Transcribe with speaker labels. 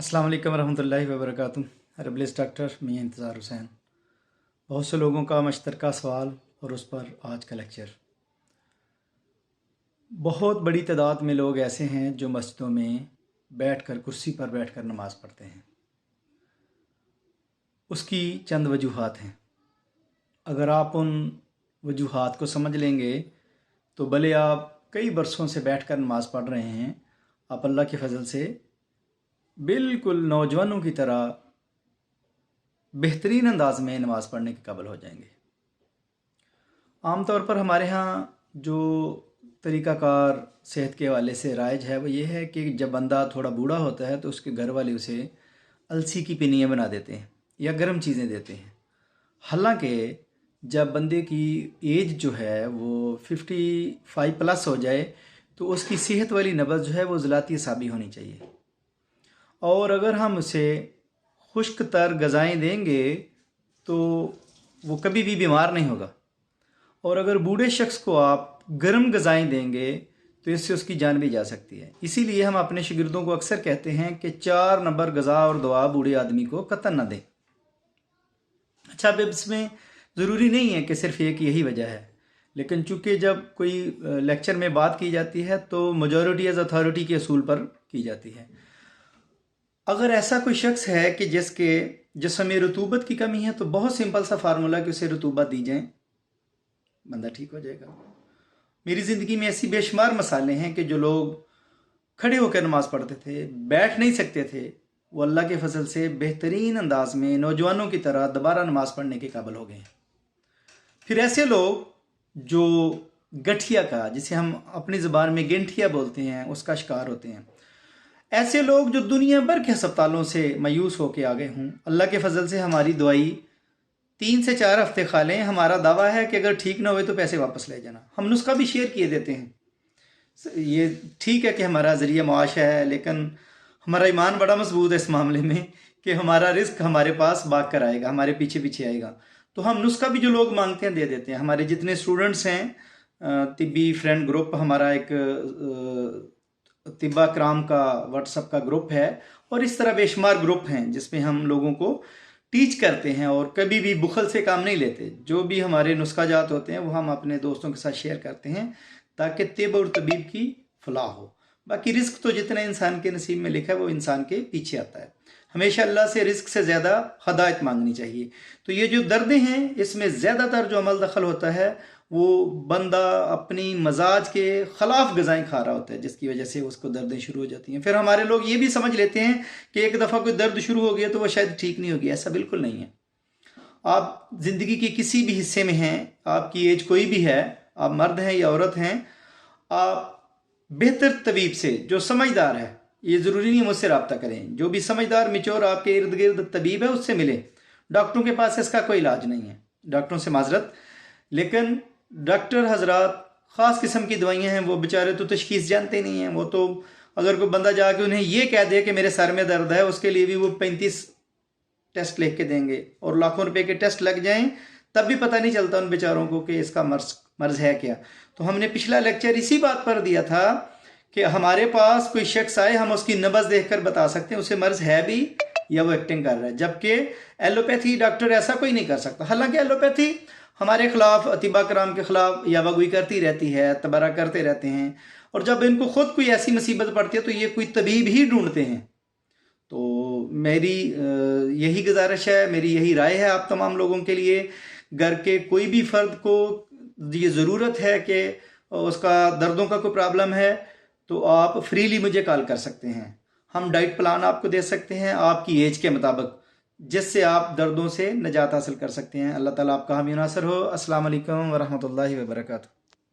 Speaker 1: अस्सलाम वालेकुम रहमतुल्लाहि व बरकातुहू। हर्बलिस्ट डॉक्टर मियां इंतज़ार हुसैन। बहुत से लोगों का मुश्तरका सवाल और उस पर आज का लेक्चर। बहुत बड़ी तादाद में लोग ऐसे हैं जो मस्जिदों में बैठकर कुर्सी पर बैठकर नमाज़ पढ़ते हैं। उसकी चंद वजूहात हैं। अगर आप उन वजूहात को समझ लेंगे तो भले आप कई बरसों से बैठकर नमाज़ पढ़ रहे हैं, आप अल्लाह के फजल से बिल्कुल नौजवानों की तरह बेहतरीन अंदाज में नमाज़ पढ़ने के काबिल हो जाएंगे। आमतौर पर हमारे यहाँ जो तरीक़ाकार सेहत के हवाले से राइज है वो ये है कि जब बंदा थोड़ा बूढ़ा होता है तो उसके घर वाले उसे अलसी की पिनियाँ बना देते हैं या गर्म चीज़ें देते हैं। हालांकि जब बंदे की एज जो है वो 55 प्लस हो जाए तो उसकी सेहत वाली नब्ज़ जो है वो ज़लाती असाबी होनी चाहिए, और अगर हम उसे खुश्क तर ग़िज़ाएँ देंगे तो वो कभी भी बीमार नहीं होगा। और अगर बूढ़े शख्स को आप गर्म ग़िज़ाएँ देंगे तो इससे उसकी जान भी जा सकती है। इसीलिए हम अपने शागिर्दों को अक्सर कहते हैं कि 4 नंबर ग़िज़ा और दुआ बूढ़े आदमी को कतई न दें। अच्छा, अब इसमें ज़रूरी नहीं है कि सिर्फ़ एक यही वजह है, लेकिन चूँकि जब कोई लेक्चर में बात की जाती है तो मेजॉरिटी एज अथॉरिटी के असूल पर की जाती है। अगर ऐसा कोई शख्स है कि जिसके जिस्म में रतूबत की कमी है तो बहुत सिंपल सा फार्मूला कि उसे रतूबत दी जाए, बंदा ठीक हो जाएगा। मेरी ज़िंदगी में ऐसी बेशुमार मसाले हैं कि जो लोग खड़े होकर नमाज़ पढ़ते थे, बैठ नहीं सकते थे, वो अल्लाह के फजल से बेहतरीन अंदाज में नौजवानों की तरह दोबारा नमाज़ पढ़ने के काबिल हो गए हैं। फिर ऐसे लोग जो गठिया का, जिसे हम अपनी ज़बान में गेंठिया बोलते हैं, उसका शिकार होते हैं। ऐसे लोग जो दुनिया भर के अस्पतालों से मायूस होकर आ गए हों, अल्लाह के फजल से हमारी दवाई 3 से 4 हफ्ते खा लें, हमारा दावा है कि अगर ठीक ना हुए तो पैसे वापस ले जाना। हम नुस्खा भी शेयर किए देते हैं। ये ठीक है कि हमारा ज़रिया मुआश है, लेकिन हमारा ईमान बड़ा मजबूत है इस मामले में कि हमारा रिस्क हमारे पास भाग कर आएगा, हमारे पीछे पीछे आएगा। तो हम नुस्खा भी जो लोग मांगते हैं दे देते हैं। हमारे जितने स्टूडेंट्स हैं, तिब्बी फ्रेंड ग्रुप, हमारा एक तिब्बा कराम का व्हाट्सएप का ग्रुप है, और इस तरह बेशुमार ग्रुप हैं जिसमें हम लोगों को टीच करते हैं और कभी भी बुखल से काम नहीं लेते। जो भी हमारे नुस्खा जात होते हैं वो हम अपने दोस्तों के साथ शेयर करते हैं ताकि तिब और तबीब की फलाह हो। बाकी रिस्क तो जितना इंसान के नसीब में लिखा है वो इंसान के पीछे आता है। हमेशा अल्लाह से रिस्क से ज़्यादा हदायत मांगनी चाहिए। तो ये जो दर्दें हैं, इसमें ज़्यादातर जो अमल दखल होता है वो बंदा अपनी मजाज के ख़िलाफ़ ग़िज़ाएँ खा रहा होता है, जिसकी वजह से उसको दर्दें शुरू हो जाती हैं। फिर हमारे लोग ये भी समझ लेते हैं कि एक दफ़ा कोई दर्द शुरू हो गया तो वो शायद ठीक नहीं होगी। ऐसा बिल्कुल नहीं है। आप ज़िंदगी के किसी भी हिस्से में हैं, आपकी एज कोई भी है, आप मर्द हैं या औरत हैं, आप बेहतर तबीब से, जो समझदार है, ये ज़रूरी नहीं मुझसे रब्ता करें, जो भी समझदार मिचोर आपके इर्द गिर्द तबीब है उससे मिलें। डॉक्टरों के पास इसका कोई इलाज नहीं है, डॉक्टरों से माजरत। लेकिन डॉक्टर हजरात ख़ास किस्म की दवाइयाँ हैं, वो बेचारे तो तशखीस जानते नहीं हैं। वो तो अगर कोई बंदा जाके उन्हें ये कह दे कि मेरे सर में दर्द है, उसके लिए भी वो 35 टेस्ट लिख के देंगे, और लाखों रुपए के टेस्ट लग जाएं तब भी पता नहीं चलता उन बेचारों को कि इसका मर्ज है क्या। तो हमने पिछला लेक्चर इसी बात पर दिया था कि हमारे पास कोई शख्स आए, हम उसकी नब्ज़ देखकर बता सकते हैं उसे मर्ज है भी या वो एक्टिंग कर रहा है, जबकि एलोपैथी डॉक्टर ऐसा कोई नहीं कर सकता। हालांकि एलोपैथी हमारे ख़िलाफ़, अतिबा कराम के ख़िलाफ़ यावगुई करती रहती है, तबरा करते रहते हैं, और जब इनको ख़ुद कोई ऐसी मुसीबत पड़ती है तो ये कोई तबीब ही ढूंढते हैं। तो मेरी यही गुजारिश है, मेरी यही राय है आप तमाम लोगों के लिए। घर के कोई भी फ़र्द को ये ज़रूरत है कि उसका दर्दों का कोई प्रॉब्लम है तो आप फ्रीली मुझे कॉल कर सकते हैं। हम डाइट प्लान आपको दे सकते हैं आपकी एज के मुताबिक, जिससे आप दर्दों से निजात हासिल कर सकते हैं। अल्लाह ताला आपका हामी नासर हो। अस्सलाम वालेकुम व रहमतुल्लाहि व बरकातुहू।